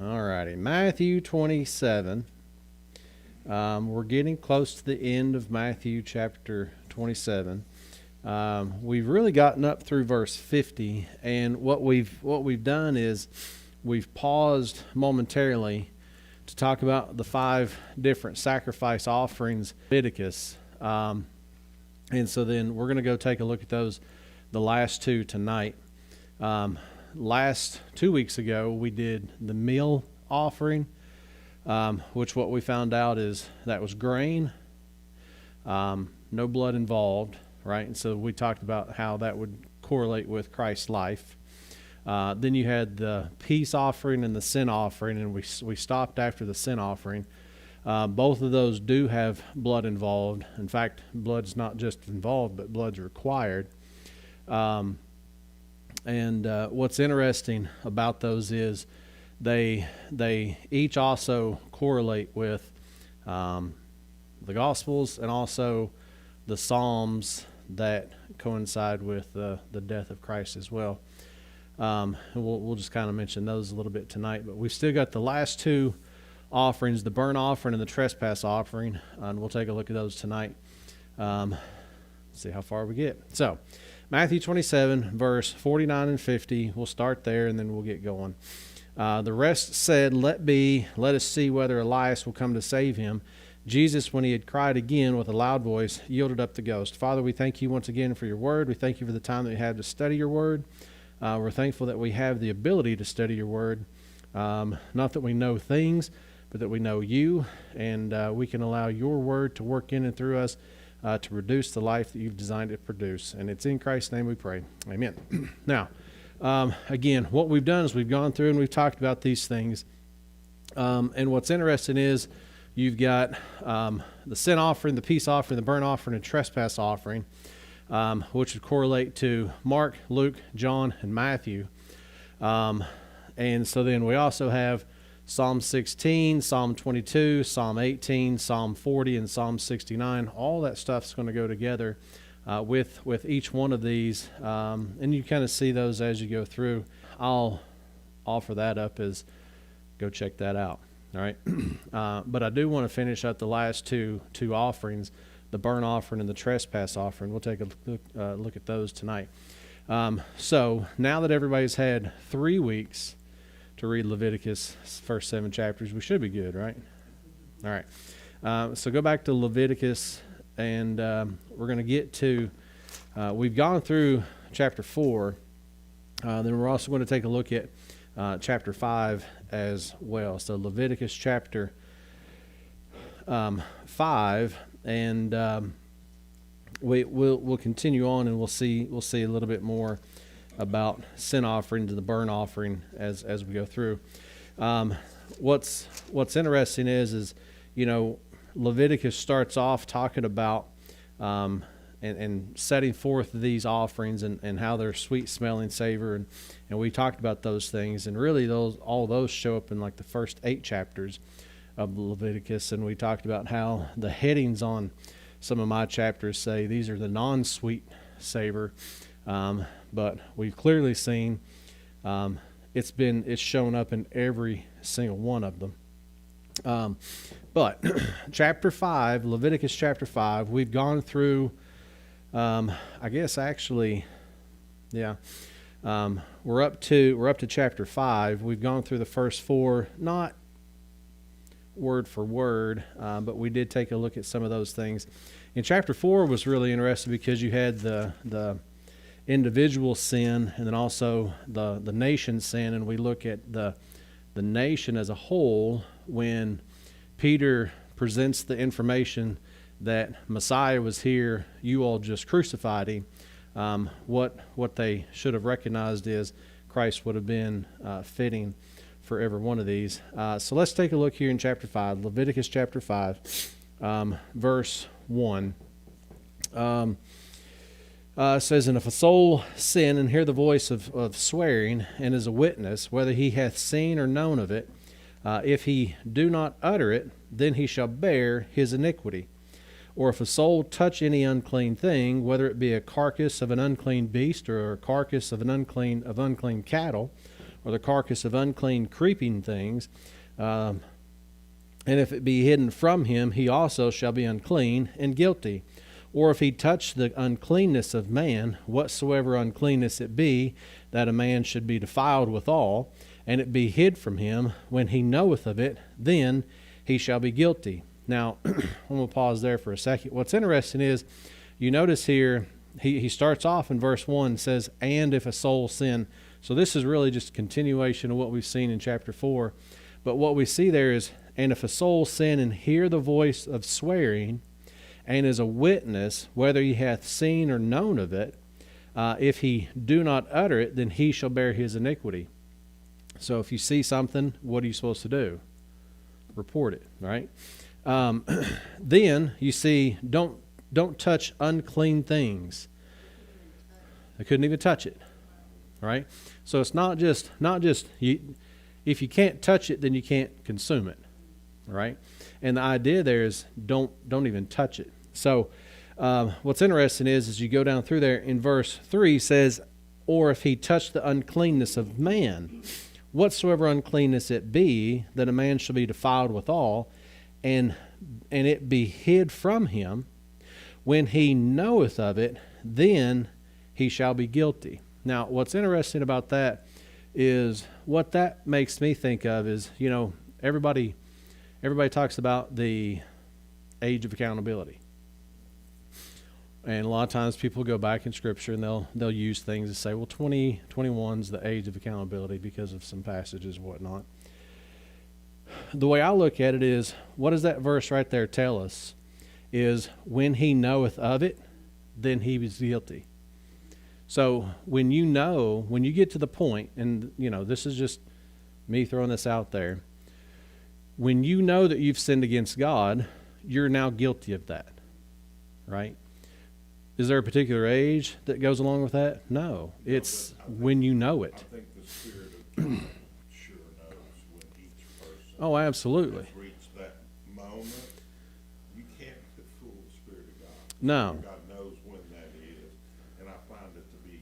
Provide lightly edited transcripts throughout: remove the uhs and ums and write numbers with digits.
All righty. Matthew 27. We're getting close to the end of Matthew chapter 27. We've really gotten up through verse 50, and what we've done is we've paused momentarily to talk about the 5 different sacrifice offerings of Leviticus. And so then we're going to go take a look at those, the last 2 tonight. Last 2 weeks ago, we did the meal offering, which what we found out is that was grain, no blood involved, right? And so we talked about how that would correlate with Christ's life. Then you had the peace offering and the sin offering, and we stopped after the sin offering. Both of those do have blood involved. In fact, blood's not just involved, but blood's required. And what's interesting about those is they each also correlate with the Gospels and also the Psalms that coincide with the death of Christ as well. And we'll just kind of mention those a little bit tonight. But we've still got the last 2 offerings, the burnt offering and the trespass offering, and we'll take a look at those tonight. See how far we get. So, Matthew 27, verse 49 and 50. We'll start there, and then we'll get going. The rest said, let us see whether Elias will come to save him. Jesus, when he had cried again with a loud voice, yielded up the ghost. Father, we thank you once again for your word. We thank you for the time that we have to study your word. We're thankful that we have the ability to study your word. Not that we know things, but that we know you, and we can allow your word to work in and through us to produce the life that you've designed it to produce. And it's in Christ's name we pray. Amen. Now, again, what we've done is we've gone through and we've talked about these things. And what's interesting is you've got the sin offering, the peace offering, the burnt offering, and trespass offering, which would correlate to Mark, Luke, John, and Matthew. And so then we also have Psalm 16, Psalm 22, Psalm 18, Psalm 40, and Psalm 69. All that stuff's going to go together with each one of these, and you kind of see those as you go through. I'll offer that up as go check that out. All right, but I do want to finish up the last two offerings, the burnt offering and the trespass offering. We'll take a look at those tonight. So now that everybody's had 3 weeks to read Leviticus, first 7 chapters, we should be good, right? All right. So go back to Leviticus, and we're going to get to, we've gone through chapter 4. Then we're also going to take a look at chapter 5 as well. So Leviticus chapter 5, and we'll continue on, and we'll see a little bit more about sin offerings and the burnt offering as we go through. What's interesting is Leviticus starts off talking about and setting forth these offerings and how they're sweet smelling savor, and we talked about those things, and really all those show up in like the first 8 chapters of Leviticus, and we talked about how the headings on some of my chapters say these are the non-sweet savor, but we've clearly seen it's shown up in every single one of them. But chapter 5, Leviticus chapter 5, we've gone through, I guess actually, yeah, we're up to chapter 5. We've gone through the first 4, not word for word, but we did take a look at some of those things. In chapter 4 was really interesting because you had the individual sin and then also the nation sin, and we look at the nation as a whole when Peter presents the information that Messiah was here, you all just crucified him. What they should have recognized is Christ would have been fitting for every one of these. So let's take a look here in chapter 5, Leviticus chapter 5, verse 1. Says, and if a soul sin and hear the voice of swearing and is a witness, whether he hath seen or known of it, if he do not utter it, then he shall bear his iniquity. Or if a soul touch any unclean thing, whether it be a carcass of an unclean beast or a carcass of unclean cattle, or the carcass of unclean creeping things, and if it be hidden from him, he also shall be unclean and guilty. Or if he touch the uncleanness of man, whatsoever uncleanness it be, that a man should be defiled withal, and it be hid from him, when he knoweth of it, then he shall be guilty. Now, I'm going to pause there for a second. What's interesting is, you notice here, he starts off in verse 1, says, and if a soul sin. So this is really just a continuation of what we've seen in chapter 4. But what we see there is, and if a soul sin and hear the voice of swearing, and is a witness, whether he hath seen or known of it, if he do not utter it, then he shall bear his iniquity. So if you see something, what are you supposed to do? Report it, right? Then you see, don't touch unclean things. I couldn't even touch it, right? So it's not just you. If you can't touch it, then you can't consume it, right? And the idea there is don't even touch it. So what's interesting is you go down through there in verse 3 says, or if he touch the uncleanness of man, whatsoever uncleanness it be, that a man shall be defiled withal, and it be hid from him, when he knoweth of it, then he shall be guilty. Now, what's interesting about that is what that makes me think of is, everybody talks about the age of accountability. And a lot of times people go back in Scripture and they'll use things to say, well, 21's the age of accountability because of some passages and whatnot. The way I look at it is, what does that verse right there tell us? Is when he knoweth of it, then he is guilty. So when you get to the point, and this is just me throwing this out there, when you know that you've sinned against God, you're now guilty of that, right? Is there a particular age that goes along with that? No. It's when you know it. I think the Spirit of God sure knows when each person Oh, absolutely. has reached that moment. You can't fool the Spirit of God. No. God knows when that is. And I find it to be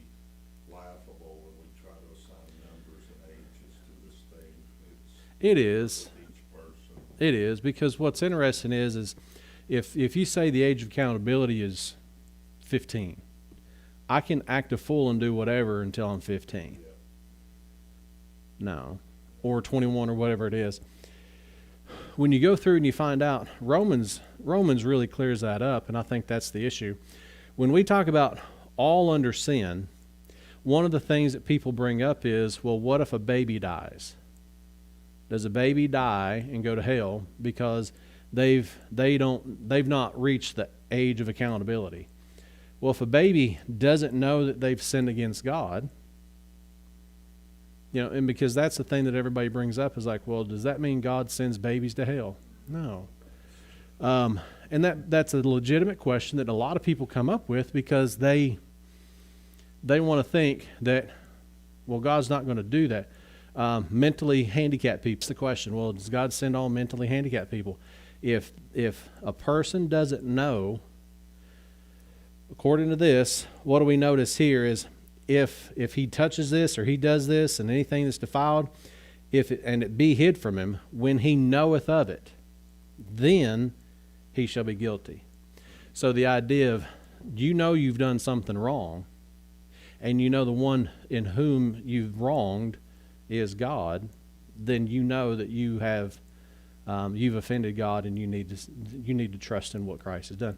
laughable when we try to assign numbers and ages to this thing. It is. Each person. It is, because what's interesting is if you say the age of accountability is 15, I can act a fool and do whatever until I'm 15. Yeah. No. Or 21 or whatever it is. When you go through and you find out, Romans really clears that up, and I think that's the issue. When we talk about all under sin, one of the things that people bring up is, well, what if a baby dies? Does a baby die and go to hell because they've not reached the age of accountability? Well, if a baby doesn't know that they've sinned against God, and because that's the thing that everybody brings up is like, well, does that mean God sends babies to hell? No. And that's a legitimate question that a lot of people come up with because they want to think that, well, God's not going to do that. Mentally handicapped people. It's the question, well, does God send all mentally handicapped people? If a person doesn't know, according to this, what do we notice here is if he touches this or he does this and anything that's defiled, and it be hid from him, when he knoweth of it, then he shall be guilty. So the idea of you've done something wrong, and the one in whom you've wronged is God, then you know that you have you've offended God, and you need to trust in what Christ has done.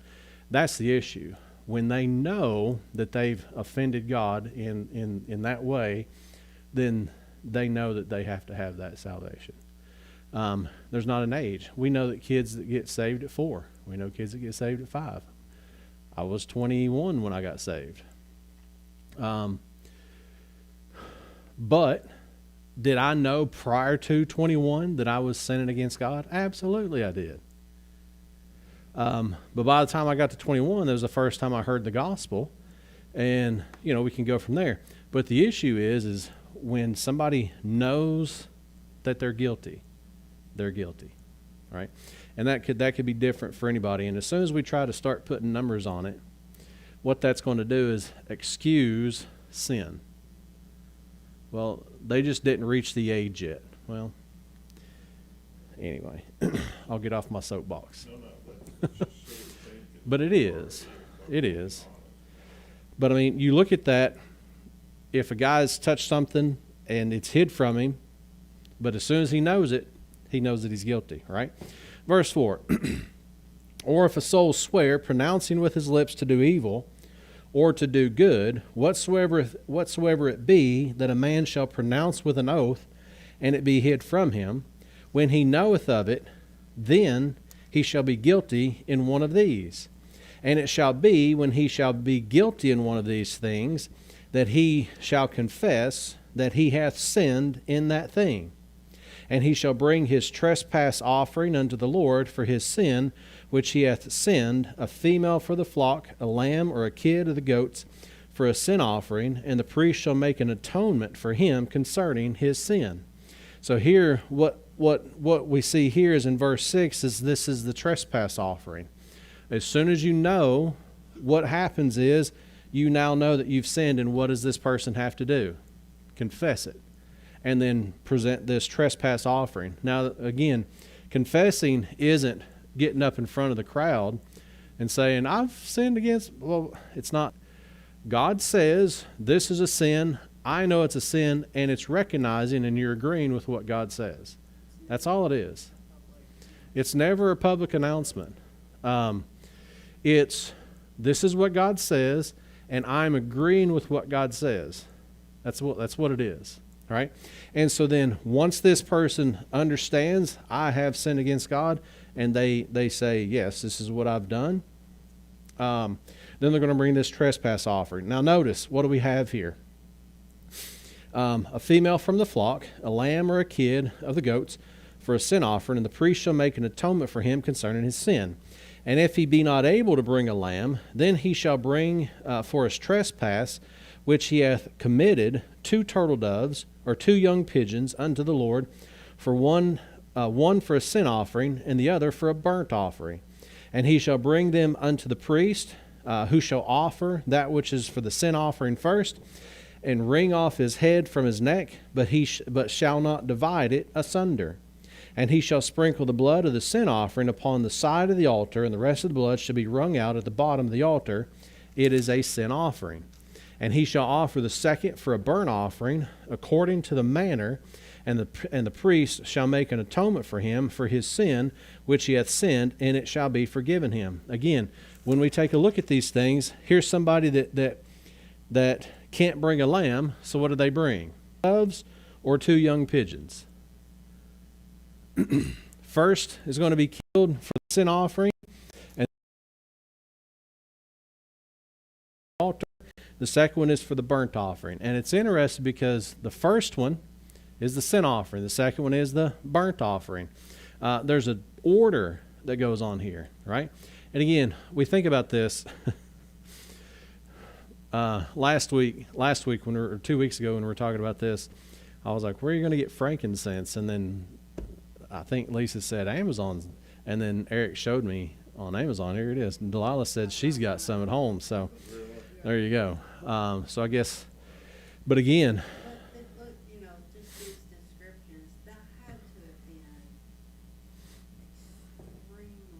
That's the issue. When they know that they've offended God in that way, then they know that they have to have that salvation. There's not an age. We know that kids that get saved at 4. We know kids that get saved at 5. I was 21 when I got saved. But did I know prior to 21 that I was sinning against God? Absolutely I did. But by the time I got to 21, that was the first time I heard the gospel, and we can go from there. But the issue is when somebody knows that they're guilty, right? And that could be different for anybody. And as soon as we try to start putting numbers on it, what that's going to do is excuse sin. Well, they just didn't reach the age yet. Well, anyway, I'll get off my soapbox. No, that's just silly thinking. But it is. It is. But I mean, you look at that, if a guy's touched something and it's hid from him, but as soon as he knows it, he knows that he's guilty, right? Verse 4, or if a soul swear, pronouncing with his lips to do evil, or to do good, whatsoever it be that a man shall pronounce with an oath, and it be hid from him, when he knoweth of it, then he shall be guilty in one of these. And it shall be, when he shall be guilty in one of these things, that he shall confess that he hath sinned in that thing. And he shall bring his trespass offering unto the Lord for his sin, which he hath sinned, a female for the flock, a lamb or a kid of the goats, for a sin offering, and the priest shall make an atonement for him concerning his sin. So here, what we see here is in verse 6 is this is the trespass offering. As soon as you know, what happens is you now know that you've sinned, and what does this person have to do? Confess it. And then present this trespass offering. Now, again, confessing isn't getting up in front of the crowd and saying, I've sinned against, well, it's not. God says this is a sin. I know it's a sin, and it's recognizing and you're agreeing with what God says. That's all it is. It's never a public announcement. It's, this is what God says, and I'm agreeing with what God says. That's what it is. All right? And so then once this person understands, I have sinned against God, and they say, yes, this is what I've done, then they're going to bring this trespass offering. Now notice, what do we have here? A female from the flock, a lamb or a kid of the goats, for a sin offering, and the priest shall make an atonement for him concerning his sin. And if he be not able to bring a lamb, then he shall bring for his trespass, which he hath committed, 2 turtle doves, or 2 young pigeons unto the Lord, for one for a sin offering, and the other for a burnt offering. And he shall bring them unto the priest, who shall offer that which is for the sin offering first, and wring off his head from his neck, but shall not divide it asunder. And he shall sprinkle the blood of the sin offering upon the side of the altar, and the rest of the blood shall be wrung out at the bottom of the altar. It is a sin offering. And he shall offer the second for a burnt offering, according to the manner, and the priest shall make an atonement for him for his sin, which he hath sinned, and it shall be forgiven him. Again, when we take a look at these things, here's somebody that can't bring a lamb, so what do they bring? Doves or 2 young pigeons? First is going to be killed for the sin offering, and the altar. The second one is for the burnt offering. And it's interesting because the first one is the sin offering. The second one is the burnt offering. There's an order that goes on here, right? And again, we think about this. Last week, or 2 weeks ago, when we were talking about this, I was like, where are you going to get frankincense? And then I think Lisa said Amazon, and then Eric showed me on Amazon. Here it is. And Delilah said she's got some at home. So there you go. So I guess, but again. But look, just these descriptions, that had to have been extremely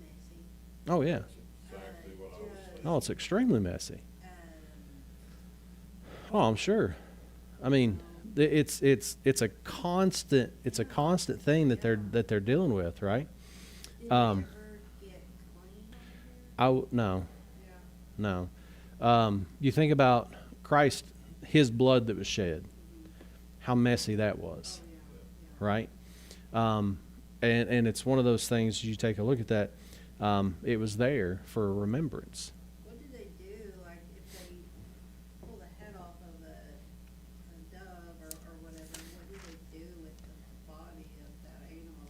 messy. Oh yeah. Exactly what I was saying. Oh, it's extremely messy. Um, Oh, I'm sure. I mean, it's a constant thing that they're dealing with, right? did it Um, ever get clean? No. Yeah. No. You think about Christ, his blood that was shed, how messy that was, right? And it's one of those things, you take a look at that, it was there for remembrance. What do they do, like, if they pull the head off of a dove or whatever, what do they do with the body of that animal?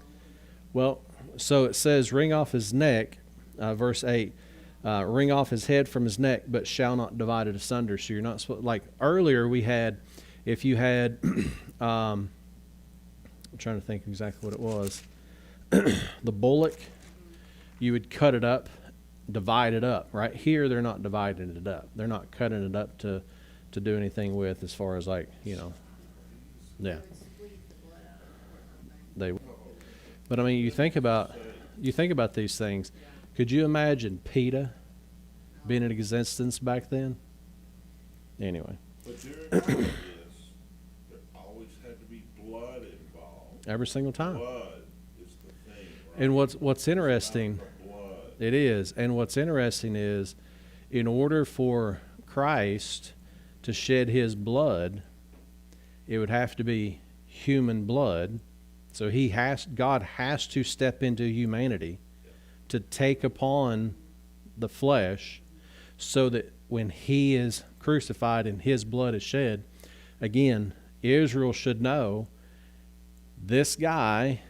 Well, so it says, wring off his neck, verse 8, wring off his head from his neck, but shall not divide it asunder. So you're not supposed, like earlier we had, if you had, I'm trying to think exactly what it was, the bullock, you would cut it up, divide it up, right? Here they're not dividing it up. They're not cutting it up to to do anything with as far as like, yeah. They would squeeze the blood out of it or something. They, but I mean, you think about these things. Could you imagine PETA being in existence back then? Anyway, But during all of this, there always had to be blood involved. every single time. Blood is the thing, right? And what's interesting, It's about the blood. it is, and what's interesting is, in order for Christ to shed his blood, it would have to be human blood. So God has to step into humanity to take upon the flesh, so that when he is crucified and his blood is shed, again, Israel should know this guy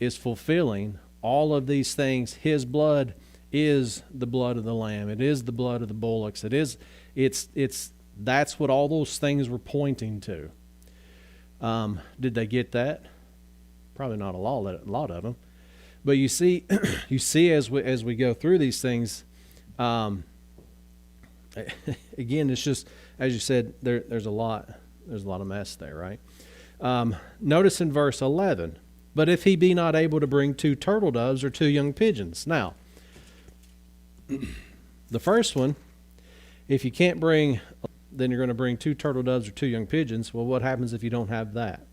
is fulfilling all of these things. His blood is the blood of the lamb. It is the blood of the bullocks. That's what all those things were pointing to. Did they get that? Probably not a lot of them. But you see, as we go through these things, again, it's just, as you said, there's a lot of mess there, right? Notice in verse 11, but if he be not able to bring 2 turtle doves or 2 young pigeons. Now, the first one, if you can't bring, then you're going to bring 2 turtle doves or 2 young pigeons. Well, what happens if you don't have that?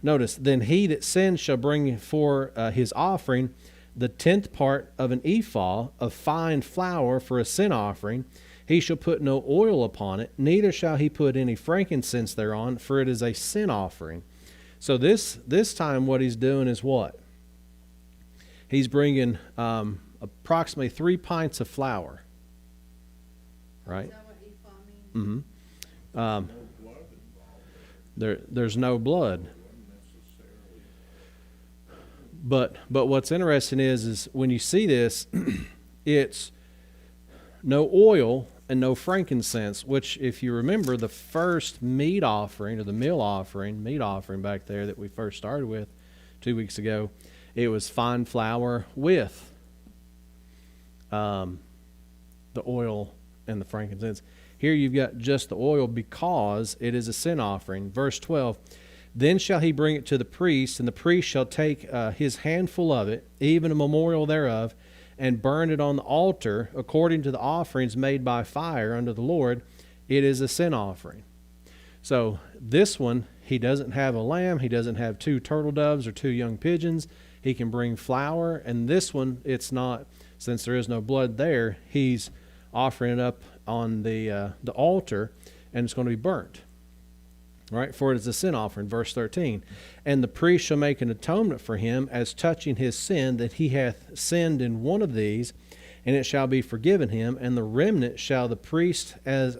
Notice, then he that sins shall bring for his offering the 10th part of an ephah of fine flour for a sin offering. He shall put no oil upon it, neither shall he put any frankincense thereon, for it is a sin offering. So this time what he's doing is what? He's bringing approximately 3 pints of flour. Right? Is that what ephah means? Mm-hmm. No blood involved. There's no blood. Wasn't necessarily. But what's interesting is when you see this, it's no oil and no frankincense, which, if you remember, the first meat offering, or the meat offering back there that we first started with 2 weeks ago, it was fine flour with the oil and the frankincense. Here you've got just the oil, because it is a sin offering. Verse 12, then shall he bring it to the priest, and the priest shall take his handful of it, even a memorial thereof, and burn it on the altar according to the offerings made by fire unto the Lord. It is a sin offering. So this one, he doesn't have a lamb. He doesn't have 2 turtle doves or 2 young pigeons. He can bring flour. And this one, it's not, since there is no blood there, he's offering it up on the altar, and it's going to be burnt. Right? For it is a sin offering. Verse 13. And the priest shall make an atonement for him as touching his sin, that he hath sinned in one of these, and it shall be forgiven him. And the remnant shall be the priest as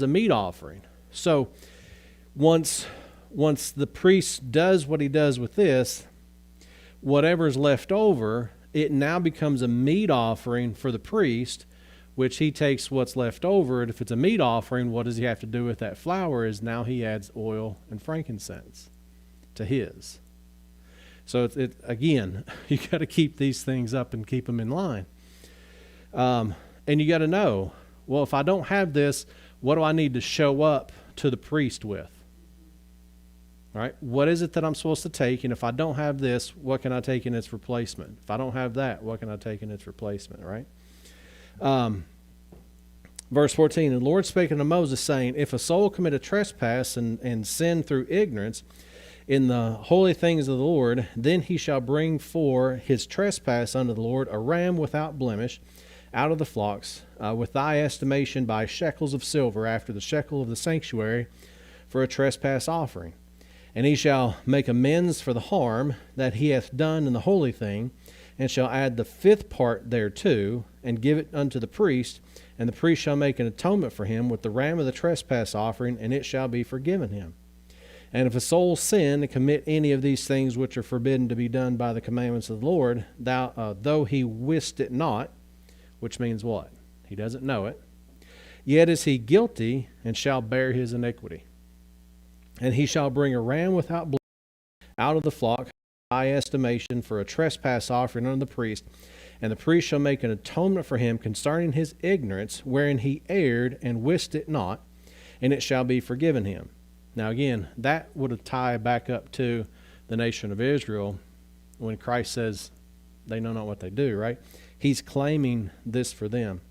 a meat offering. So once the priest does what he does with this, whatever's left over, it now becomes a meat offering for the priest, which he takes what's left over. And if it's a meat offering, what does he have to do with that flour? Is now he adds oil and frankincense to his. So it again, you got to keep these things up and keep them in line. And you got to know, well, if I don't have this, what do I need to show up to the priest with? All right, what is it that I'm supposed to take? And if I don't have this, what can I take in its replacement? If I don't have that, what can I take in its replacement, right? Verse 14, and the Lord spake unto Moses, saying, if a soul commit a trespass and sin through ignorance in the holy things of the Lord, then he shall bring for his trespass unto the Lord a ram without blemish out of the flocks, with thy estimation by shekels of silver, after the shekel of the sanctuary, for a trespass offering. And he shall make amends for the harm that he hath done in the holy thing, and shall add the 5th part thereto, and give it unto the priest, and the priest shall make an atonement for him with the ram of the trespass offering, and it shall be forgiven him. And if a soul sin and commit any of these things which are forbidden to be done by the commandments of the Lord, though he wist it not, which means what? He doesn't know it, yet is he guilty, and shall bear his iniquity. And he shall bring a ram without blemish out of the flock, high estimation, for a trespass offering unto the priest, And the priest shall make an atonement for him concerning his ignorance, wherein he erred and wist it not, and it shall be forgiven him. Now again, that would tie back up to the nation of Israel when Christ says they know not what they do, right? He's claiming this for them.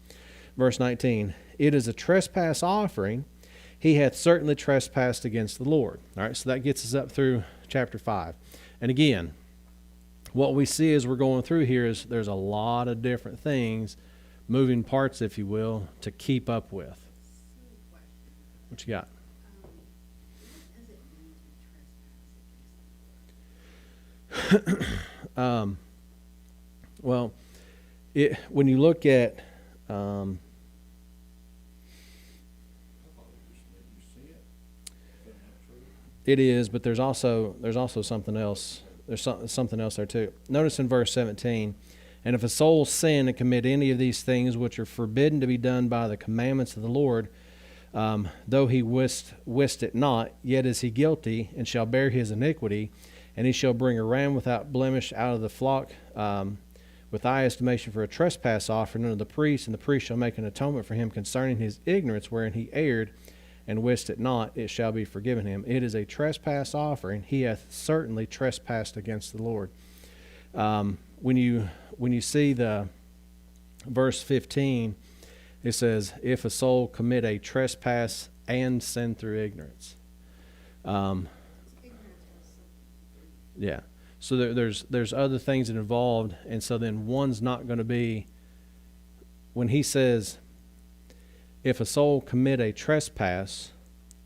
Verse 19, it is a trespass offering. He hath certainly trespassed against the Lord. All right, so that gets us up through chapter 5. And again, what we see as we're going through here is there's a lot of different things, moving parts, if you will, to keep up with. Silly question. What you got? What does it mean to trespass against the Lord? Well, when you look at I thought it just made you sin. Is that not true? it is, but there's also something else. There's something else there too. Notice in verse 17, and if a soul sin and commit any of these things which are forbidden to be done by the commandments of the Lord, though he wist it not, yet is he guilty, and shall bear his iniquity, and he shall bring a ram without blemish out of the flock, with thy estimation for a trespass offering unto the priest, and the priest shall make an atonement for him concerning his ignorance, wherein he erred, and wist it not, it shall be forgiven him. It is a trespass offering. He hath certainly trespassed against the Lord. When you see the verse 15, it says, if a soul commit a trespass and sin through ignorance. Ignorance has something to do. Yeah. So there's other things involved, and so then one's not going to be, when he says, if a soul commit a trespass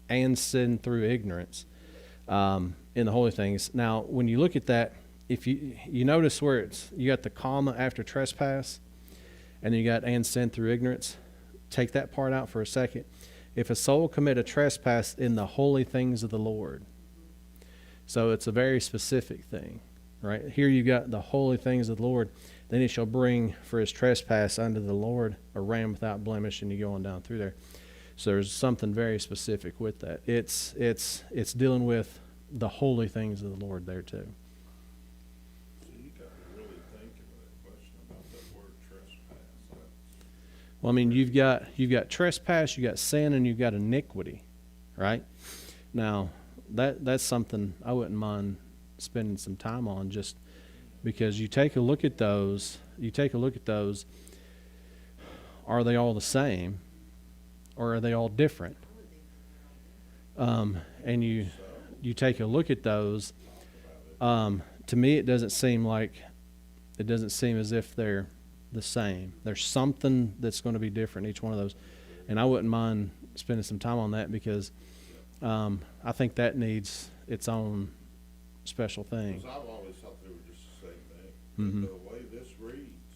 and sin through ignorance, in the holy things. Now, when you look at that, if you notice where you got the comma after trespass, and then you got and sin through ignorance, take that part out for a second. If a soul commit a trespass in the holy things of the Lord. So it's a very specific thing, right? Here you got the holy things of the Lord. Then he shall bring for his trespass unto the Lord a ram without blemish, and you go on down through there. So there's something very specific with that. It's dealing with the holy things of the Lord there too. So you got to really think of that question about that word trespass. Well, I mean, you've got trespass, you got sin, and you've got iniquity, right? Now, that's something I wouldn't mind spending some time on, just because you take a look at those, are they all the same, or are they all different? And you take a look at those, to me it doesn't seem as if they're the same. There's something that's going to be different in each one of those, and I wouldn't mind spending some time on that, because I think that needs its own special thing. Because I've always thought they were just the same thing. Mhm. The way this reads,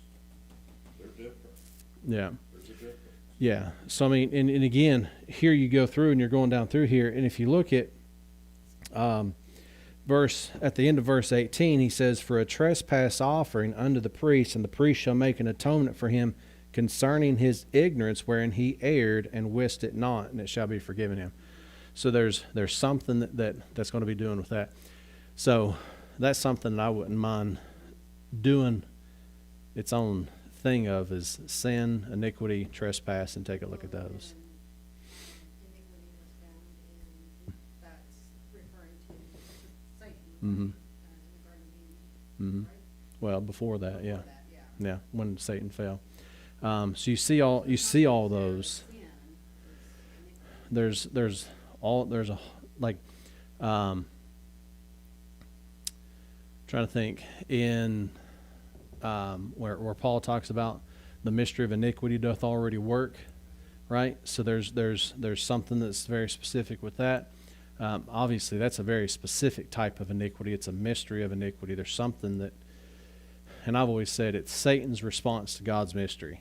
they're different. Yeah. There's a difference. Yeah. So, I mean, and again, here you go through and you're going down through here. And if you look at at the end of verse 18, he says, for a trespass offering unto the priest, and the priest shall make an atonement for him concerning his ignorance, wherein he erred and wist it not, and it shall be forgiven him. So there's something that's going to be doing with that. So that's something that I wouldn't mind doing its own thing of, is sin, iniquity, trespass, and take a look at those. Iniquity was found in, that's referring to Satan. Mm-hmm. In the Garden of Eden, Mm-hmm. right? Well, before that, yeah, Before that, yeah. yeah, when Satan fell. So you see all those. Sin is iniquity. There's a like, trying to think in where Paul talks about the mystery of iniquity doth already work, right? So there's something that's very specific with that. Obviously, that's a very specific type of iniquity. It's a mystery of iniquity. There's something that, and I've always said it's Satan's response to God's mystery.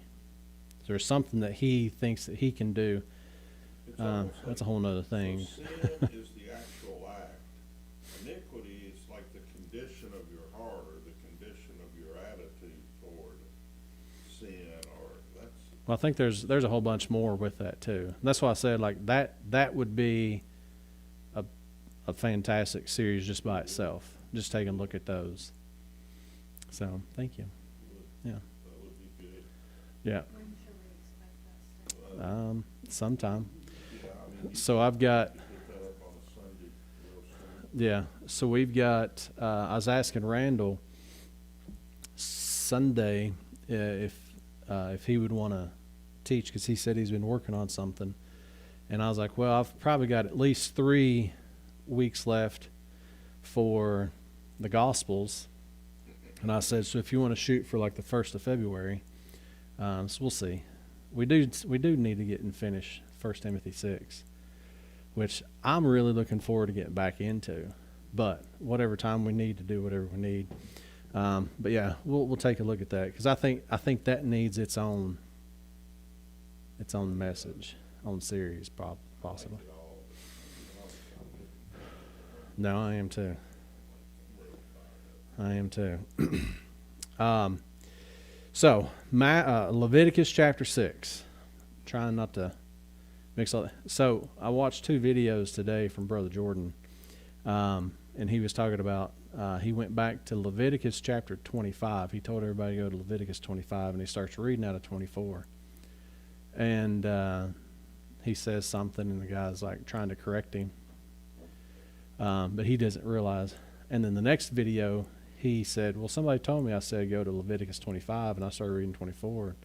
There's something that he thinks that he can do. It's almost That's a like- whole nother thing. So sin is the actual act. Iniquity is like the condition of your heart, or the condition of your attitude toward sin, or that's, Well, I think there's a whole bunch more with that too. That's why I said like that would be a fantastic series just by itself. Just taking a look at those. So thank you. Yeah. that Yeah. When should we expect that stuff? Sometime. Yeah, I mean, So I've got, you put that up on a Sunday real soon. yeah, so we've got, I was asking Randall Sunday if he would want to teach, because he said he's been working on something. And I was like, well, I've probably got at least 3 weeks left for the Gospels. And I said, so if you want to shoot for like the 1st of February, so we'll see. We do need to get and finish 1 Timothy 6, which I'm really looking forward to getting back into. But whatever time we need to do whatever we need. But yeah, we'll take a look at that, because I think that needs its own message, own series, possibly. No, I am too. So Leviticus chapter 6. Trying not to mix all that. So I watched 2 videos today from Brother Jordan, and he was talking about he went back to Leviticus chapter 25. He told everybody to go to Leviticus 25, and he starts reading out of 24. And he says something, and the guy's like trying to correct him, but he doesn't realize. And then the next video, he said, well, somebody told me I said go to Leviticus 25, and I started reading 24.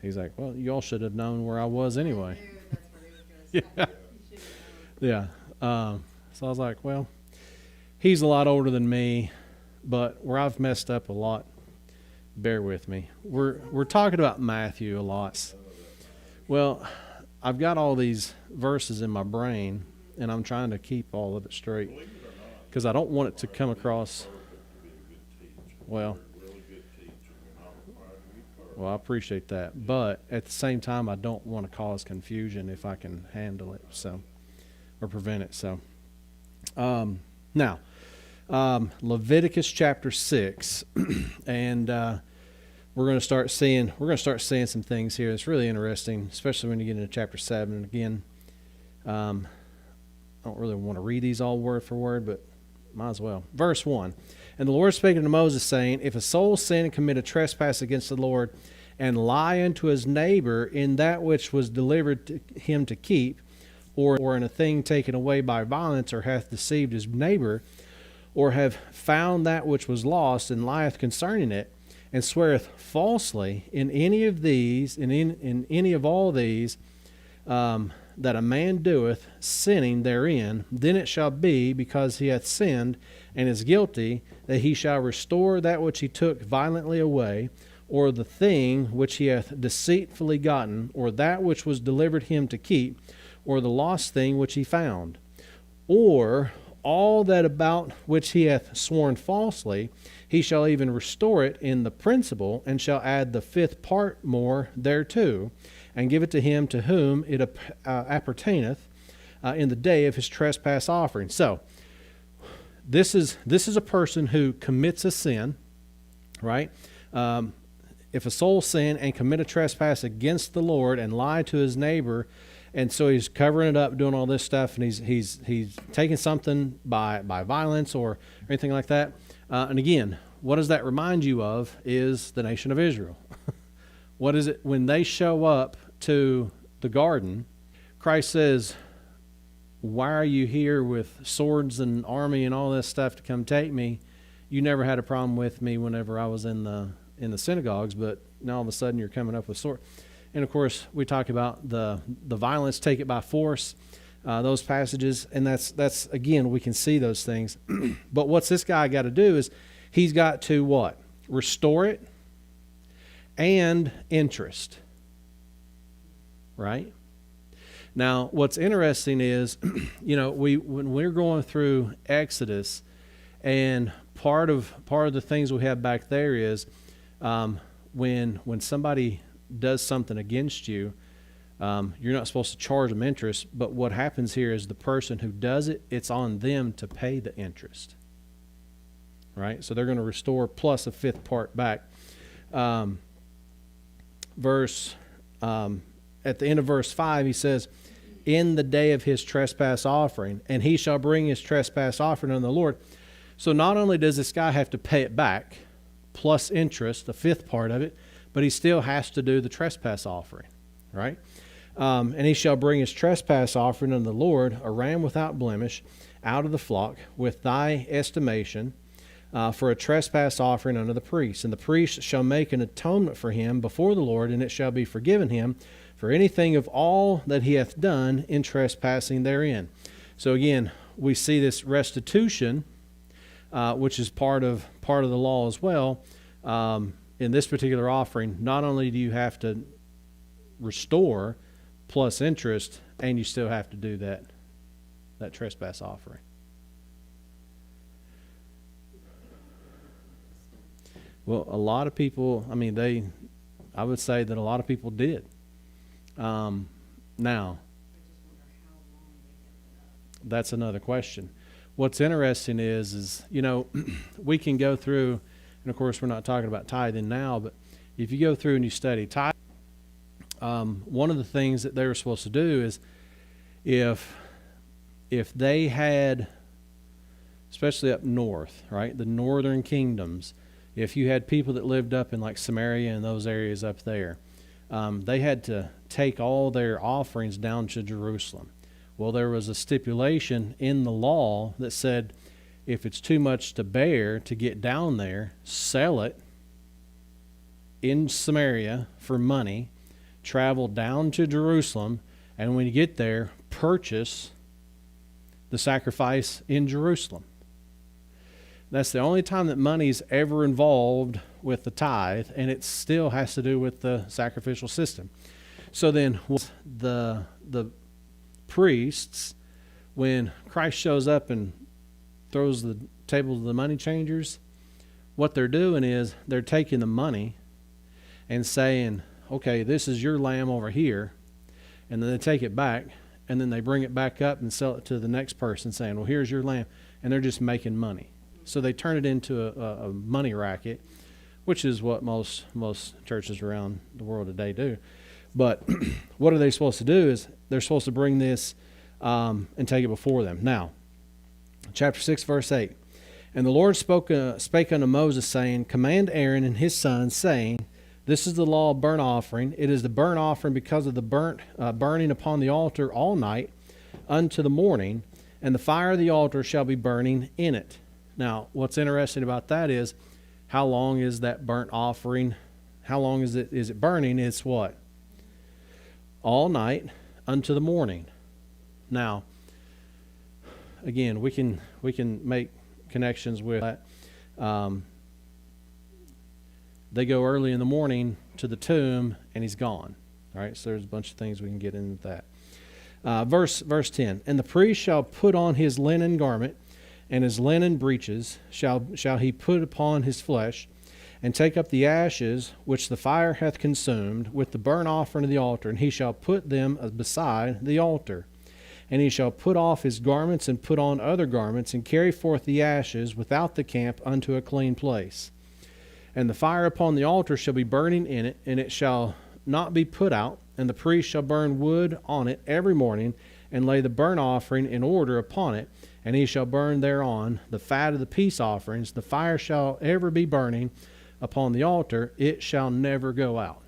He's like, well, you all should have known where I was anyway. I knew that's what he was gonna say. You should've known. Yeah. So I was like, well, he's a lot older than me, but where I've messed up a lot, bear with me. We're talking about Matthew a lot. Well, I've got all these verses in my brain, and I'm trying to keep all of it straight, Believe it or not, because I don't want it to come across. be a good teacher. Well, Really good teacher. You're not required to be perfect. well, I appreciate that, but at the same time, I don't want to cause confusion if I can handle it, so, or prevent it. So, now, Leviticus chapter 6, and we're going to start seeing some things here. It's really interesting, especially when you get into chapter 7. And again, I don't really want to read these all word for word, but might as well. Verse 1. And the Lord spake unto Moses, saying, if a soul sin and commit a trespass against the Lord, and lie unto his neighbor in that which was delivered to him to keep, or in a thing taken away by violence, or hath deceived his neighbor, or have found that which was lost, and lieth concerning it, and sweareth falsely in any of these, in any of all these, that a man doeth, sinning therein, then it shall be, because he hath sinned and is guilty, that he shall restore that which he took violently away, or the thing which he hath deceitfully gotten, or that which was delivered him to keep, or the lost thing which he found, or all that about which he hath sworn falsely, he shall even restore it in the principal, and shall add the 5th part more thereto, and give it to him to whom it appertaineth in the day of his trespass offering. So, this is a person who commits a sin, right? If a soul sin and commit a trespass against the Lord and lie to his neighbor, and so he's covering it up, doing all this stuff, and he's taking something by violence or anything like that. And again, what does that remind you of is the nation of Israel. What is it when they show up to the garden? Christ says, why are you here with swords and army and all this stuff to come take me? You never had a problem with me whenever I was in the synagogues, but now all of a sudden you're coming up with sword. And of course, we talk about the violence, take it by force, those passages, and that's again, we can see those things. But what's this guy got to do is he's got to what? Restore it and interest. Right? Now, what's interesting is, when we're going through Exodus, and part of the things we have back there is when somebody does something against you, you're not supposed to charge them interest, but what happens here is the person who does it, it's on them to pay the interest. Right? So they're going to restore plus a 5th part back. At the end of verse 5, he says, in the day of his trespass offering, and he shall bring his trespass offering unto the Lord. So not only does this guy have to pay it back, plus interest, the 5th part of it, but he still has to do the trespass offering, right? And he shall bring his trespass offering unto the Lord, a ram without blemish, out of the flock, with thy estimation, for a trespass offering unto the priest. And the priest shall make an atonement for him before the Lord, and it shall be forgiven him for anything of all that he hath done in trespassing therein. So again, we see this restitution, which is part of the law as well. In this particular offering, not only do you have to restore plus interest, and you still have to do that trespass offering. Well, a lot of people, I would say that a lot of people did. Now, that's another question. What's interesting is we can go through, and of course we're not talking about tithing now, but if you go through and you study tithing, one of the things that they were supposed to do is if they had, especially up north, right, the northern kingdoms, if you had people that lived up in like Samaria and those areas up there, they had to take all their offerings down to Jerusalem. Well, there was a stipulation in the law that said if it's too much to bear to get down there, sell it in Samaria for money, travel down to Jerusalem, and when you get there, purchase the sacrifice in Jerusalem. That's the only time that money's ever involved with the tithe, and it still has to do with the sacrificial system. So then the priests, when Christ shows up and throws the tables of the money changers, what they're doing is they're taking the money and saying, okay, this is your lamb over here, and then they take it back, and then they bring it back up and sell it to the next person saying, well, here's your lamb, and they're just making money. So they turn it into a money racket, which is what most churches around the world today do. But what are they supposed to do is they're supposed to bring this and take it before them. Now, chapter 6, verse 8. And the Lord spake unto Moses, saying, command Aaron and his sons, saying, this is the law of burnt offering. It is the burnt offering because of the burning upon the altar all night unto the morning, and the fire of the altar shall be burning in it. Now, what's interesting about that is, how long is that burnt offering? How long is it burning? It's what? All night unto the morning. Now, again, we can make connections with that. They go early in the morning to the tomb, and he's gone. All right, so there's a bunch of things we can get into that. Verse 10, and the priest shall put on his linen garment, and his linen breeches shall he put upon his flesh, and take up the ashes which the fire hath consumed with the burnt offering of the altar, and he shall put them beside the altar. And he shall put off his garments and put on other garments, and carry forth the ashes without the camp unto a clean place. And the fire upon the altar shall be burning in it, and it shall not be put out, and the priest shall burn wood on it every morning, and lay the burnt offering in order upon it, and he shall burn thereon the fat of the peace offerings. The fire shall ever be burning upon the altar, it shall never go out.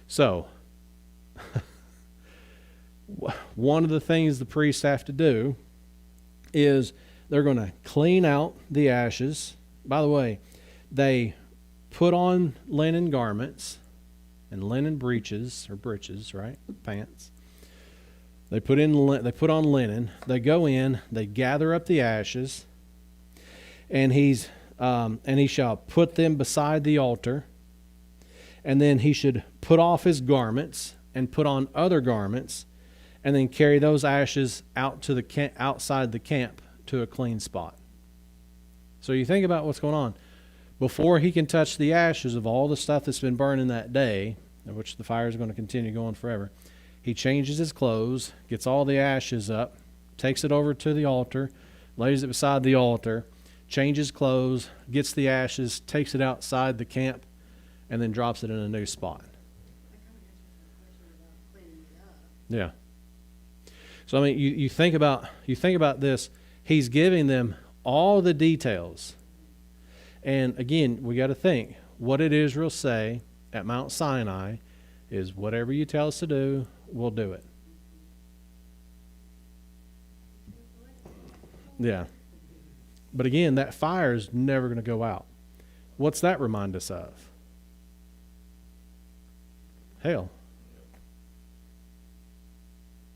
So, one of the things the priests have to do is they're going to clean out the ashes. By the way, they put on linen garments and linen breeches, or breeches, right? Pants. They put on linen. They go in. They gather up the ashes, and he shall put them beside the altar. And then he should put off his garments and put on other garments, and then carry those ashes out to the outside the camp to a clean spot. So you think about what's going on. Before he can touch the ashes of all the stuff that's been burning that day, which the fire is going to continue going forever, he changes his clothes, gets all the ashes up, takes it over to the altar, lays it beside the altar, changes clothes, gets the ashes, takes it outside the camp, and then drops it in a new spot. Yeah. So I mean, you think about this. He's giving them all the details, and again, we got to think: what did Israel say at Mount Sinai? Is whatever you tell us to do, we'll do it. Yeah. But again, that fire is never going to go out. What's that remind us of? Hell.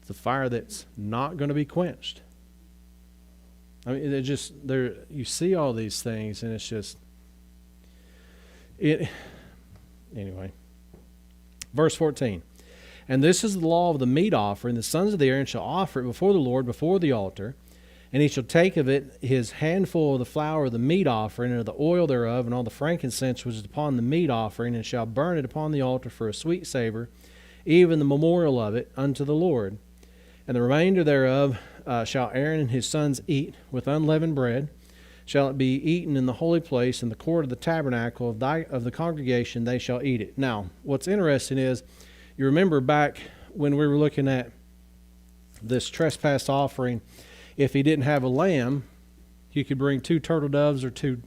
It's a fire that's not going to be quenched. I mean, it just there. You see all these things, and it's just it. Anyway, verse 14, and this is the law of the meat offering: the sons of Aaron shall offer it before the Lord, before the altar. And he shall take of it his handful of the flour of the meat offering, and of the oil thereof, and all the frankincense which is upon the meat offering, and shall burn it upon the altar for a sweet savor, even the memorial of it unto the Lord. And the remainder thereof shall Aaron and his sons eat with unleavened bread. Shall it be eaten in the holy place, in the court of the tabernacle of the congregation, they shall eat it. Now, what's interesting is, you remember back when we were looking at this trespass offering, if he didn't have a lamb, you could bring 2 turtle doves or two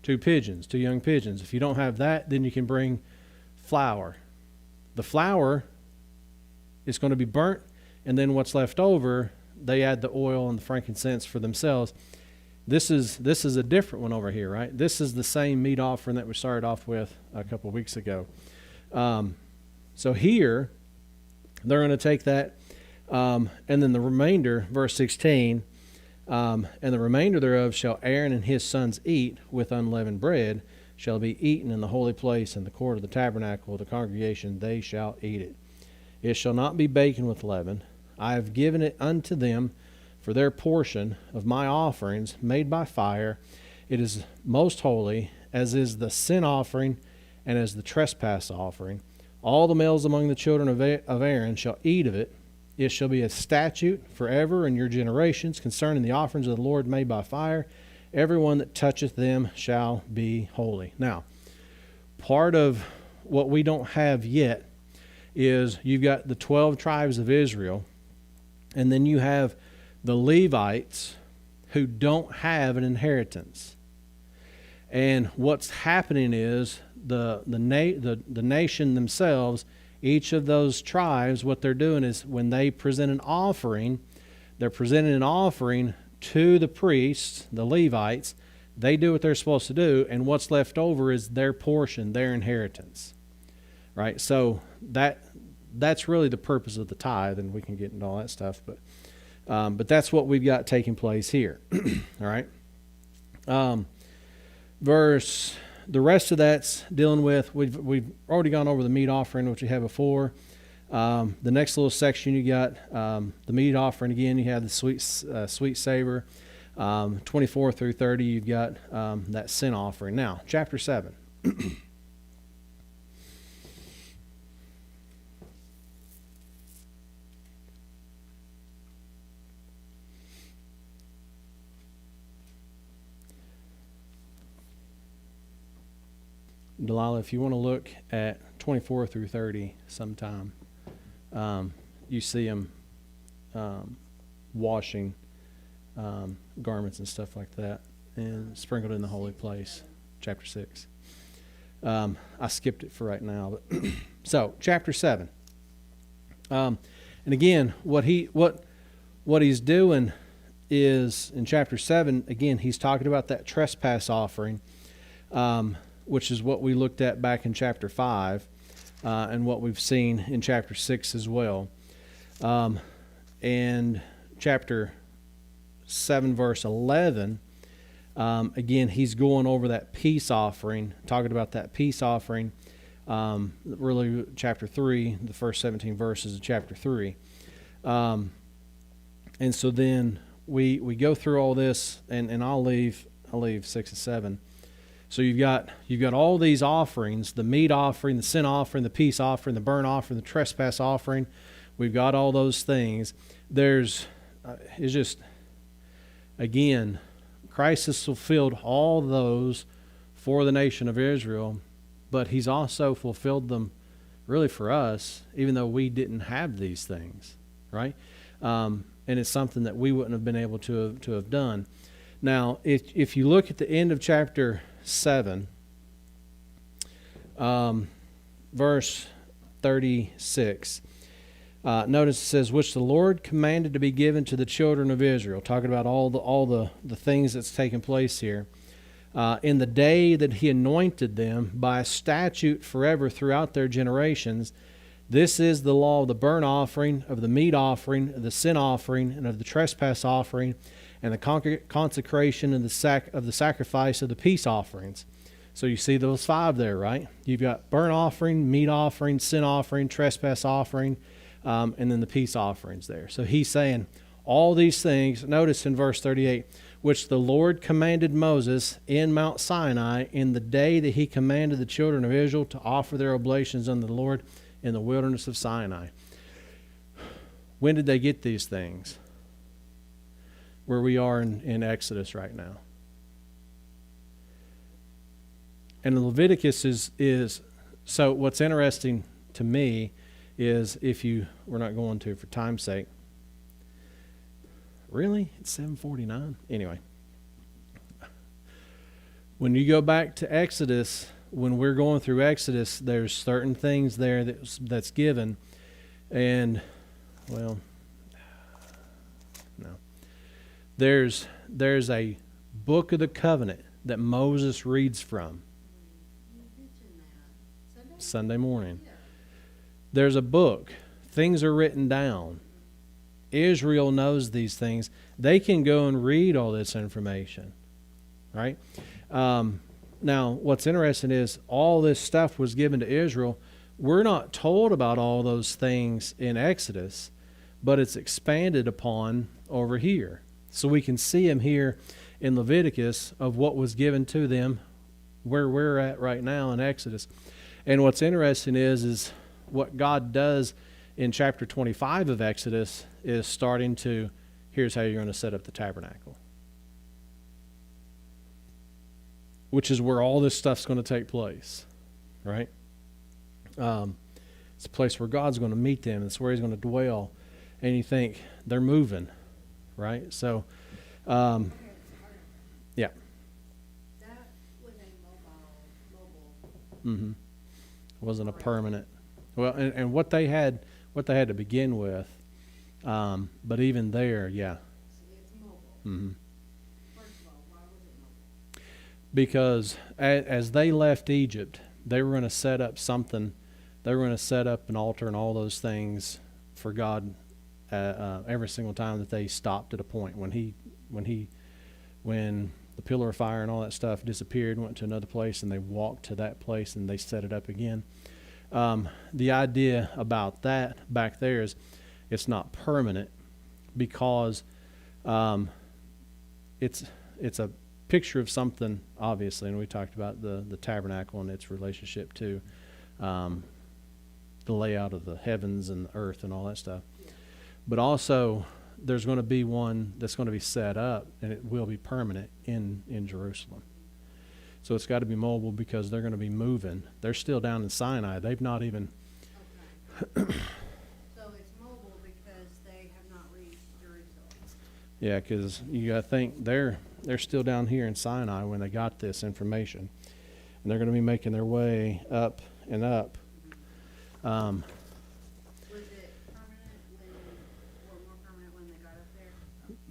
pigeons, 2 young pigeons. If you don't have that, then you can bring flour. The flour is going to be burnt, and then what's left over, they add the oil and the frankincense for themselves. This is a different one over here, right? This is the same meat offering that we started off with a couple of weeks ago. So here, they're going to take that, and then the remainder, verse 16, and the remainder thereof shall Aaron and his sons eat with unleavened bread, shall be eaten in the holy place, in the court of the tabernacle of the congregation, they shall eat it. It shall not be baken with leaven. I have given it unto them for their portion of my offerings made by fire. It is most holy, as is the sin offering and as the trespass offering. All the males among the children of Aaron shall eat of it. It shall be a statute forever in your generations concerning the offerings of the Lord made by fire. Everyone that toucheth them shall be holy. Now, part of what we don't have yet is you've got the 12 tribes of Israel, and then you have the Levites who don't have an inheritance. And what's happening is the nation themselves, each of those tribes, what they're doing is when they present an offering, they're presenting an offering to the priests, the Levites. They do what they're supposed to do, and what's left over is their portion, their inheritance. Right? So that's really the purpose of the tithe, and we can get into all that stuff, but that's what we've got taking place here. All right? The rest of that's dealing with, we've already gone over the meat offering, which we had before. The next little section you got the meat offering again. You have the sweet savor. 24 through 30, you've got that sin offering. Now, chapter 7. Delilah, if you want to look at 24 through 30 sometime, you see them washing garments and stuff like that and sprinkled in the holy place, chapter 6. I skipped it for right now. But so, chapter 7. And again, what he's doing is, in chapter 7, again, he's talking about that trespass offering, which is what we looked at back in chapter 5, and what we've seen in chapter 6 as well. And chapter 7, verse 11, again, he's going over that peace offering, talking about that peace offering, really chapter 3, the first 17 verses of chapter 3. And so then we go through all this, and I'll leave 6 and 7. So you've got all these offerings: the meat offering, the sin offering, the peace offering, the burnt offering, the trespass offering. We've got all those things. It's just, again, Christ has fulfilled all those for the nation of Israel, but he's also fulfilled them really for us, even though we didn't have these things, right? And it's something that we wouldn't have been able to have done. Now, if you look at the end of chapter 7, verse 36. Notice it says, which the Lord commanded to be given to the children of Israel. Talking about all the things that's taken place here. In the day that he anointed them by a statute forever throughout their generations. This is the law of the burnt offering, of the meat offering, of the sin offering, and of the trespass offering, and the consecration of the sacrifice of the peace offerings. So you see those 5 there, right? You've got burnt offering, meat offering, sin offering, trespass offering, and then the peace offerings there. So he's saying all these things, notice in verse 38, which the Lord commanded Moses in Mount Sinai in the day that he commanded the children of Israel to offer their oblations unto the Lord in the wilderness of Sinai. When did they get these things? Where we are in Exodus right now. And Leviticus is so what's interesting to me is we're not going to for time's sake. Really? It's 7:49? Anyway. When you go back to Exodus, when we're going through Exodus, there's certain things there that's given. And, well, no. There's a book of the covenant that Moses reads from. You mentioned that. Sunday morning. Yeah. There's a book. Things are written down. Israel knows these things. They can go and read all this information, right? Now, what's interesting is all this stuff was given to Israel. We're not told about all those things in Exodus, but it's expanded upon over here. So we can see them here in Leviticus of what was given to them where we're at right now in Exodus. And what's interesting is what God does in chapter 25 of Exodus is starting to, here's how you're going to set up the tabernacle. Which is where all this stuff's going to take place, right? It's a place where God's going to meet them. It's where he's going to dwell. And you think, they're moving, right? So, yeah. That was a mobile. Mm-hmm. Wasn't a permanent. Well, and what they had to begin with, but even there, yeah. It's mobile. Mm-hmm. First of all, why was it mobile? Because as they left Egypt, they were going to set up something. They were going to set up an altar and all those things for God every single time that they stopped at a point. When the pillar of fire and all that stuff disappeared, went to another place, and they walked to that place and they set it up again. The idea about that back there is it's not permanent because it's a picture of something, obviously, and we talked about the tabernacle and its relationship to the layout of the heavens and the earth and all that stuff. Yeah. But also, there's going to be one that's going to be set up, and it will be permanent in Jerusalem. So it's got to be mobile because they're going to be moving. They're still down in Sinai. They've not even... Okay. So it's mobile because they have not reached Jerusalem. Yeah, because you got to think they're still down here in Sinai when they got this information. And they're going to be making their way up and up. Was it permanent or more permanent when they got up there?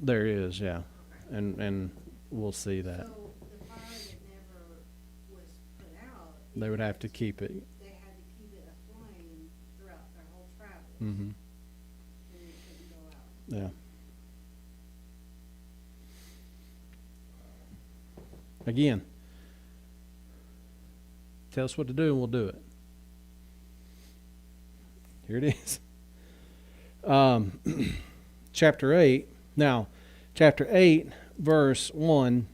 There is, yeah. And we'll see that. So the fire that never was put out. They would have to keep it. They had to keep it aflame throughout their whole travel. Mm-hmm. And it couldn't go out. Yeah. Again, tell us what to do and we'll do it. Here it is. Chapter 8. Now, chapter 8, verse 1.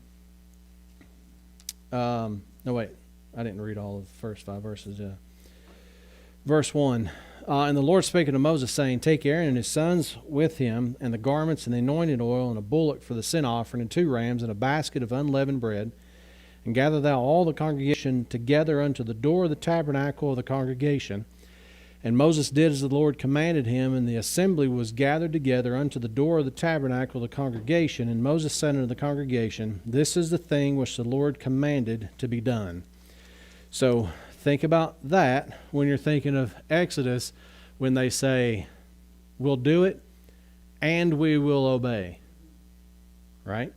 No, wait. I didn't read all of the first 5 verses. Verse 1. And the Lord spake unto Moses, saying, Take Aaron and his sons with him, and the garments, and the anointing oil, and a bullock for the sin offering, and 2 rams, and a basket of unleavened bread. And gather thou all the congregation together unto the door of the tabernacle of the congregation. And Moses did as the Lord commanded him, and the assembly was gathered together unto the door of the tabernacle of the congregation. And Moses said unto the congregation, This is the thing which the Lord commanded to be done. So think about that when you're thinking of Exodus, when they say, we'll do it and we will obey. Right?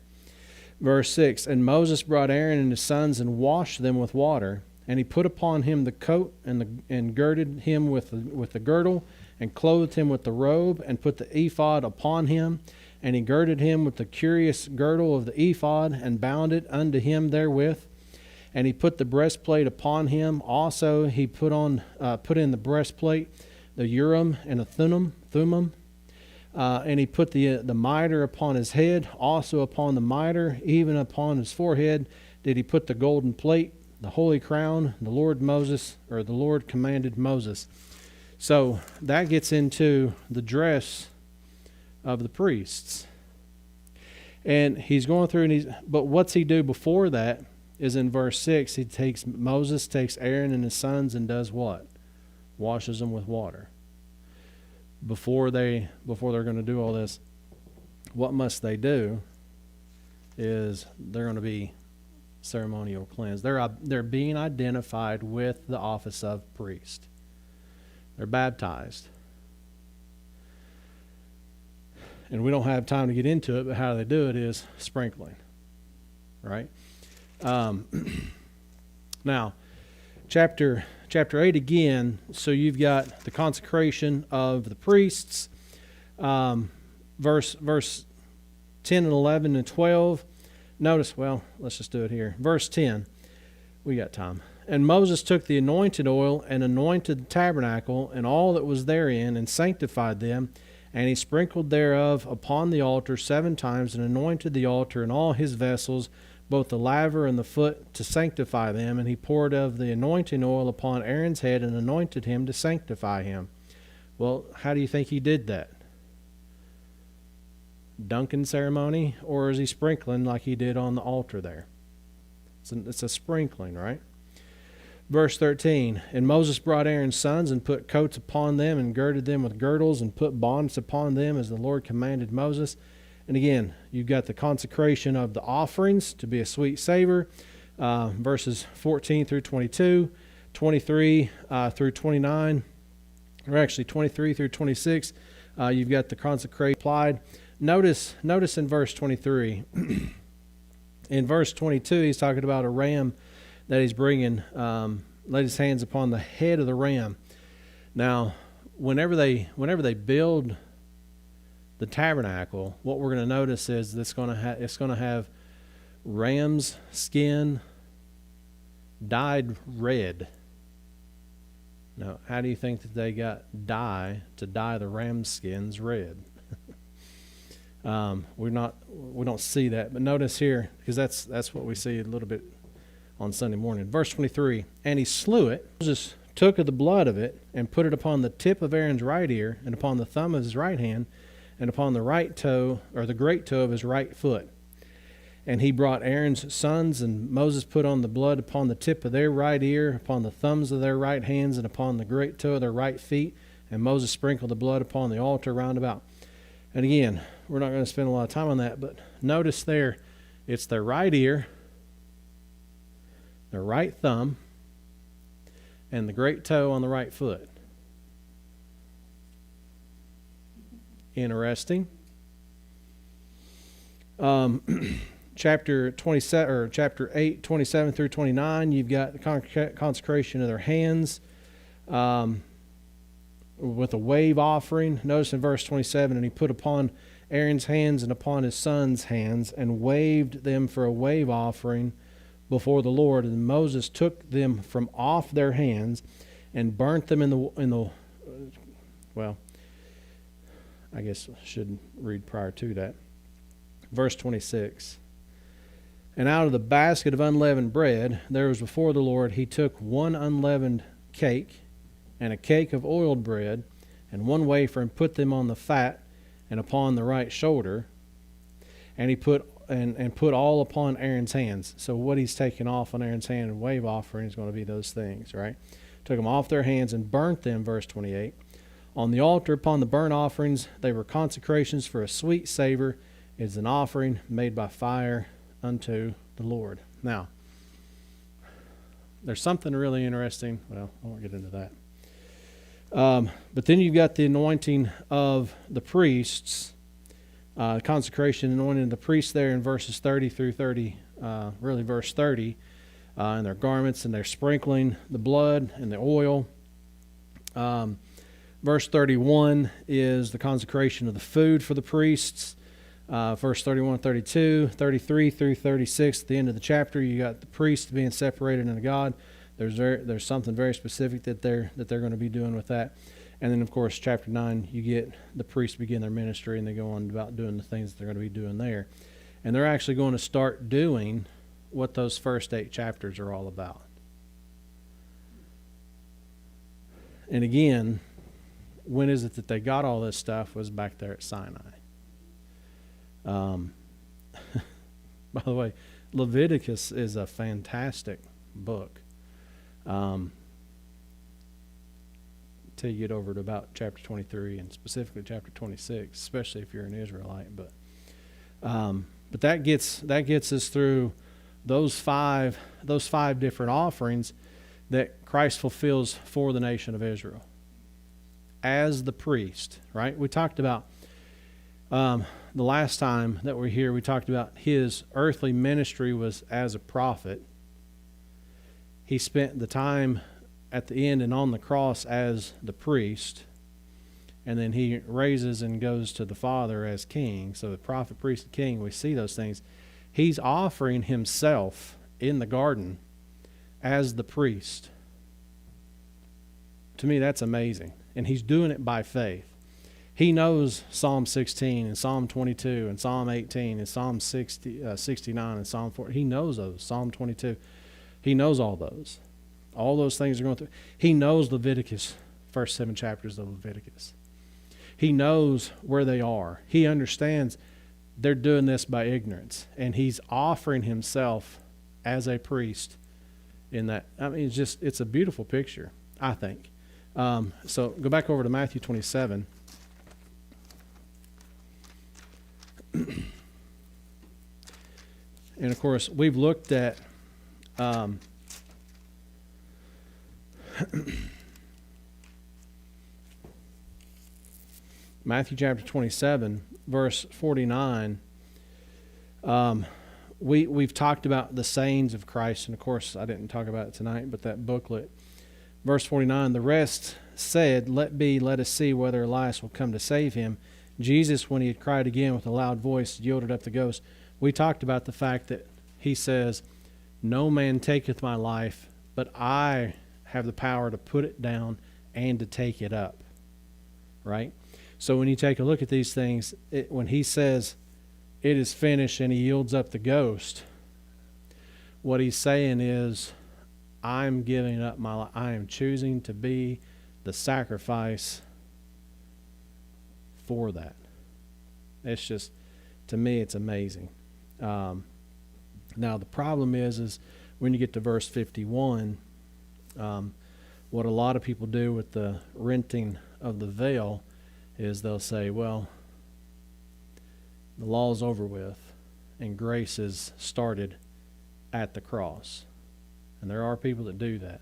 Verse 6, and Moses brought Aaron and his sons and washed them with water, and he put upon him the coat and girded him with the girdle, and clothed him with the robe, and put the ephod upon him. And he girded him with the curious girdle of the ephod, and bound it unto him therewith. And he put the breastplate upon him. Also he put in the breastplate the Urim and the Thummim. And he put the mitre upon his head, also upon the mitre, even upon his forehead, did he put the golden plate, the holy crown, the Lord commanded Moses. So that gets into the dress of the priests. And he's going through, but what's he do before that is in verse 6. Moses takes Aaron and his sons and does what? Washes them with water. Before they're going to do all this, what must they do is they're going to be ceremonial cleansed. They're being identified with the office of priest. They're baptized. And we don't have time to get into it, but how they do it is sprinkling. Right? Now, chapter 8 again, so you've got the consecration of the priests. Verse 10 and 11 and 12. Notice, let's just do it here. Verse 10. We got time. And Moses took the anointed oil and anointed the tabernacle and all that was therein, and sanctified them. And he sprinkled thereof upon the altar 7 times, and anointed the altar and all his vessels, both the laver and the foot, to sanctify them. And he poured of the anointing oil upon Aaron's head, and anointed him to sanctify him. Well, how do you think he did that? Dunking ceremony, or is he sprinkling like he did on the altar there? It's a sprinkling, right? Verse 13, and Moses brought Aaron's sons and put coats upon them and girded them with girdles and put bonds upon them as the Lord commanded Moses. And again, you've got the consecration of the offerings to be a sweet savor, verses 14 through 22, 23 through 29, or actually 23 through 26. You've got the consecration applied. Notice in verse 23. In verse 22, he's talking about a ram that he's bringing, laid his hands upon the head of the ram. Now, whenever they build the tabernacle, what we're going to notice is it's going to have ram's skin dyed red. Now, how do you think that they got dye to dye the ram's skins red? We don't see that, but notice here, because that's what we see a little bit on Sunday morning. Verse 23, and he slew it. Moses took of the blood of it and put it upon the tip of Aaron's right ear and upon the thumb of his right hand and upon the right toe, or the great toe of his right foot. And he brought Aaron's sons, and Moses put on the blood upon the tip of their right ear, upon the thumbs of their right hands, and upon the great toe of their right feet. And Moses sprinkled the blood upon the altar round about. And again, we're not going to spend a lot of time on that, but notice there, it's their right ear, their right thumb, and the great toe on the right foot. Interesting. Chapter 27 or chapter 8, 27 through 29, you've got the consecration of their hands with a wave offering. Notice in verse 27, and he put upon Aaron's hands and upon his sons' hands and waved them for a wave offering before the Lord. And Moses took them from off their hands and burnt them in the I guess I should read prior to that. Verse 26. And out of the basket of unleavened bread, there was before the Lord, he took one unleavened cake and a cake of oiled bread and one wafer, and put them on the fat and upon the right shoulder. And he put all upon Aaron's hands. So what he's taking off on Aaron's hand and wave offering is going to be those things, right? Took them off their hands and burnt them, verse 28. On the altar upon the burnt offerings, they were consecrations for a sweet savor. It is an offering made by fire unto the Lord. Now, there's something really interesting. Well, I won't get into that. But then you've got the anointing of the priests, consecration, anointing of the priests there in verses 30 through 30, really verse 30, and their garments, and they're sprinkling the blood and the oil. Verse 31 is the consecration of the food for the priests. Verse 31, 32, 33 through 36, at the end of the chapter, you got the priests being separated unto God. There's something very specific that they're going to be doing with that. And then, of course, chapter 9, you get the priests begin their ministry, and they go on about doing the things that they're going to be doing there. And they're actually going to start doing what those first 8 chapters are all about. And again, when is it that they got all this stuff? Was back there at Sinai. By the way, Leviticus is a fantastic book. Till you get over to about chapter 23 and specifically chapter 26, especially if you're an Israelite. But that gets us through those five different offerings that Christ fulfills for the nation of Israel as the priest. Right? We talked about the last time that we're here. We talked about his earthly ministry was as a prophet. He spent the time at the end and on the cross as the priest, and then he raises and goes to the Father as king. So the prophet, priest, and king, we see those things. He's offering himself in the garden as the priest. To me, that's amazing. And he's doing it by faith. He knows Psalm 16 and Psalm 22 and Psalm 18 and Psalm 69 and Psalm 4. He knows those. Psalm 22. He knows all those. All those things are going through. He knows Leviticus, first 7 chapters of Leviticus. He knows where they are. He understands they're doing this by ignorance. And he's offering himself as a priest in that. I mean, it's a beautiful picture, I think. So go back over to Matthew 27. And of course, we've looked at Matthew chapter 27, verse 49. We've talked about the sayings of Christ, and of course, I didn't talk about it tonight, but that booklet. Verse 49, the rest said, let us see whether Elias will come to save him. Jesus, when he had cried again with a loud voice, yielded up the ghost. We talked about the fact that he says, no man taketh my life, but I have the power to put it down and to take it up. Right? So when you take a look at these things, when he says, it is finished, and he yields up the ghost, what he's saying is, I'm giving up my life. I am choosing to be the sacrifice for that. It's just, to me, it's amazing. Now, the problem is when you get to verse 51, what a lot of people do with the renting of the veil is they'll say, well, the law's over with and grace is started at the cross. And there are people that do that,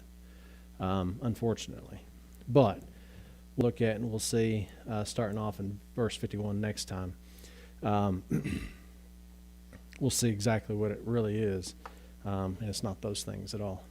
unfortunately. But we'll look at and we'll see, starting off in verse 51 next time, we'll see exactly what it really is. And it's not those things at all.